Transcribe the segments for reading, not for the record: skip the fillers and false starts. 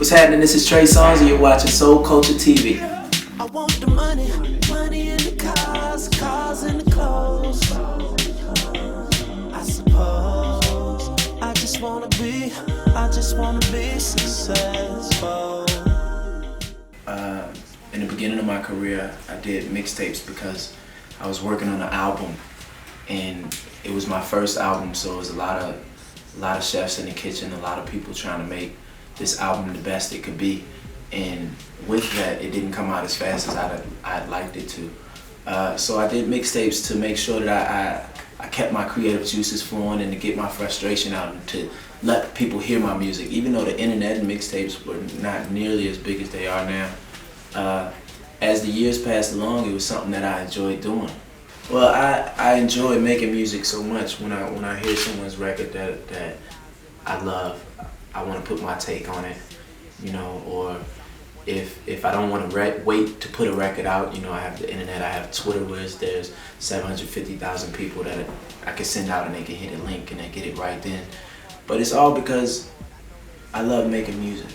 What's happening? This is Trey Songz and you're watching SoulCulture TV. I want the money, money in the cars, cars in the clothes. I suppose I just wanna be successful. In the beginning of my career, I did mixtapes because I was working on an album, and it was my first album, so it was a lot of chefs in the kitchen, a lot of people trying to make this album the best it could be. And with that, it didn't come out as fast as I'd liked it to. So I did mixtapes to make sure that I kept my creative juices flowing and to get my frustration out and to let people hear my music. Even though the internet and mixtapes were not nearly as big as they are now, as the years passed along, it was something that I enjoyed doing. Well, I enjoy making music so much. When I hear someone's record that I love, I want to put my take on it, you know. Or if I don't want to wait to put a record out, you know, I have the internet, I have Twitter, where there's 750,000 people that I can send out and they can hit a link and they get it right then. But it's all because I love making music,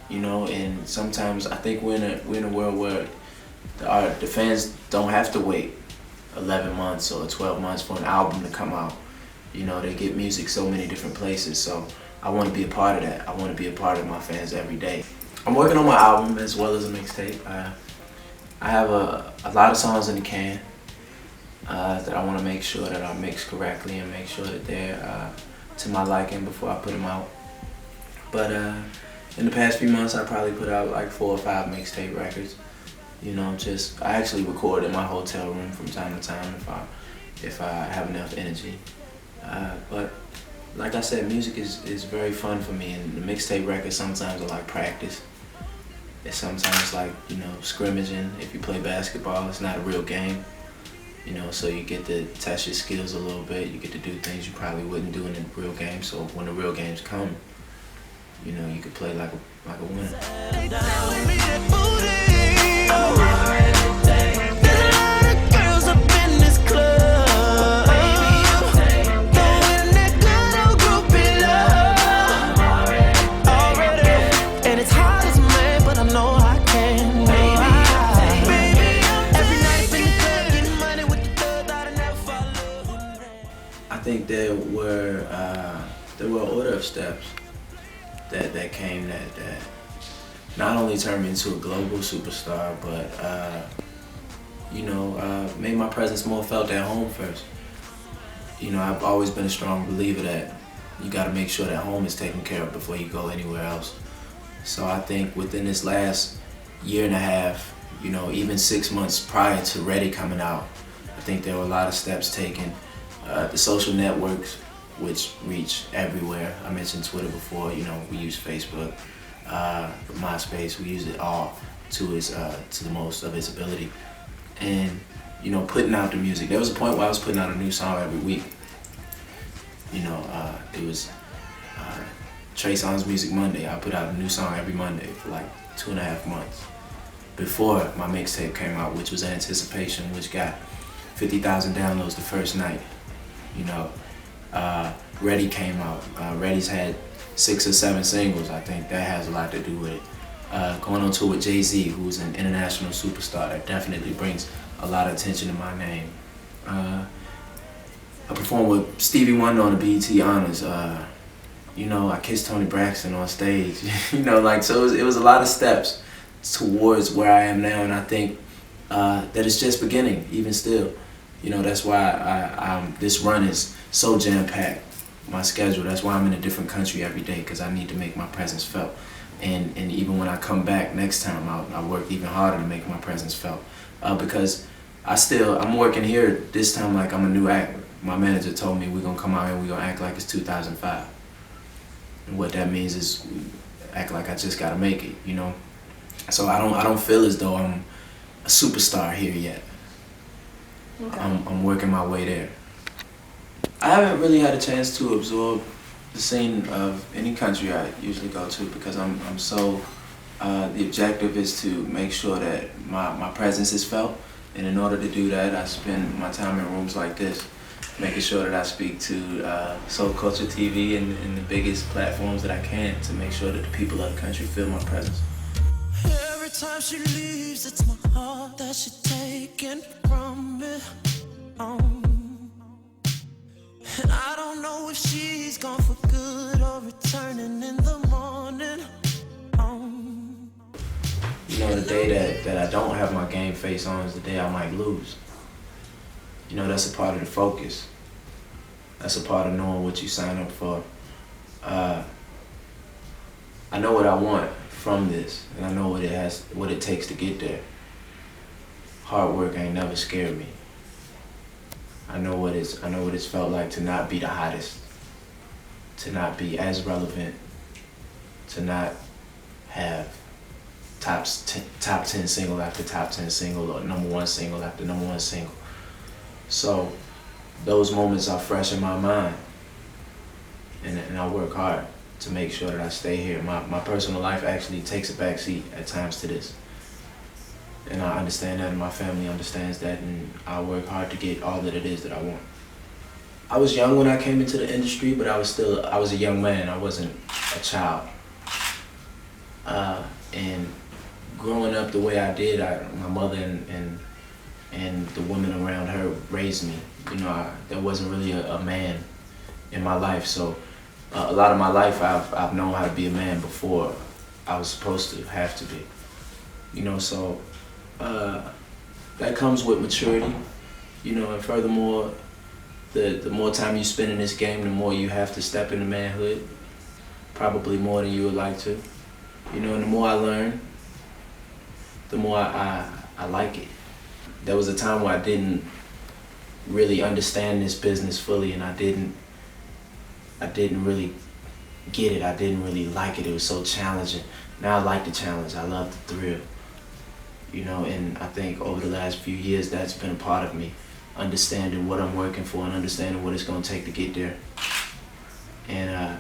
you know. And sometimes I think we're in a world where the fans don't have to wait 11 months or 12 months for an album to come out. You know, they get music so many different places, so I want to be a part of that. I want to be a part of my fans every day. I'm working on my album as well as a mixtape. I have a lot of songs in the can that I want to make sure that I mix correctly and make sure that they're to my liking before I put them out. But in the past few months, I probably put out like 4 or 5 mixtape records. You know, I actually record in my hotel room from time to time if I have enough energy. But like I said, music is very fun for me, and the mixtape records sometimes are like practice. It's sometimes like, you know, scrimmaging. If you play basketball, it's not a real game. You know, so you get to test your skills a little bit. You get to do things you probably wouldn't do in a real game. So when the real games come, you know, you could play like a winner. I think there were an order of steps that came that not only turned me into a global superstar, but you know, made my presence more felt at home first. You know, I've always been a strong believer that you got to make sure that home is taken care of before you go anywhere else. So I think within this last year and a half, you know, even 6 months prior to Ready coming out, I think there were a lot of steps taken. The social networks, which reach everywhere. I mentioned Twitter before. You know, we use Facebook, MySpace. We use it all to the most of its ability. And you know, putting out the music. There was a point where I was putting out a new song every week. You know, it was Trey Songz Music Monday. I put out a new song every Monday for like 2.5 months before my mixtape came out, which was Anticipation, which got 50,000 downloads the first night. You know, Ready came out. Ready's had 6 or 7 singles. I think that has a lot to do with it. Going on tour with Jay-Z, who's an international superstar, that definitely brings a lot of attention to my name. I performed with Stevie Wonder on the BET Honors. You know, I kissed Toni Braxton on stage. You know, like, so it was a lot of steps towards where I am now, and I think that it's just beginning, even still. You know, that's why this run is so jam-packed, my schedule. That's why I'm in a different country every day, because I need to make my presence felt. And even when I come back next time, I work even harder to make my presence felt. Because I'm working here this time like I'm a new act. My manager told me we're going to come out here and we're going to act like it's 2005. And what that means is act like I just got to make it, you know. So I don't feel as though I'm a superstar here yet. Okay. I'm working my way there. I haven't really had a chance to absorb the scene of any country I usually go to, because I'm so, the objective is to make sure that my presence is felt, and in order to do that, I spend my time in rooms like this. making sure that I speak to SoulCulture TV and the biggest platforms that I can to make sure that the people of the country feel my presence. Every time she leaves, it's my heart that she's taken from me. And I don't know if she's gone for good or returning in the morning. You know, the day that I don't have my game face on is the day I might lose. You know, that's a part of the focus. That's a part of knowing what you sign up for. I know what I want from this, and I know what it takes to get there. Hard work ain't never scared me. I know what it's felt like to not be the hottest, to not be as relevant, to not have top 10 single after top 10 single or number one single after number one single. So those moments are fresh in my mind, and I work hard to make sure that I stay here. My personal life actually takes a backseat at times to this. And I understand that, and my family understands that, and I work hard to get all that it is that I want. I was young when I came into the industry, but I was a young man. I wasn't a child. And growing up the way I did, my mother and the women around her raised me. You know, there wasn't really a man in my life, so a lot of my life I've known how to be a man before I was supposed to have to be. You know, so that comes with maturity. You know, and furthermore, the more time you spend in this game, the more you have to step into manhood, probably more than you would like to. You know, and the more I learn, the more I like it. There was a time where I didn't really understand this business fully, and I didn't really get it. I didn't really like it. It was so challenging. Now I like the challenge. I love the thrill. You know, and I think over the last few years, that's been a part of me, understanding what I'm working for and understanding what it's going to take to get there. And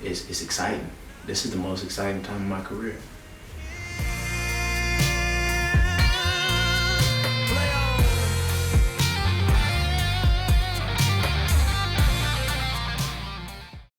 it's exciting. This is the most exciting time of my career.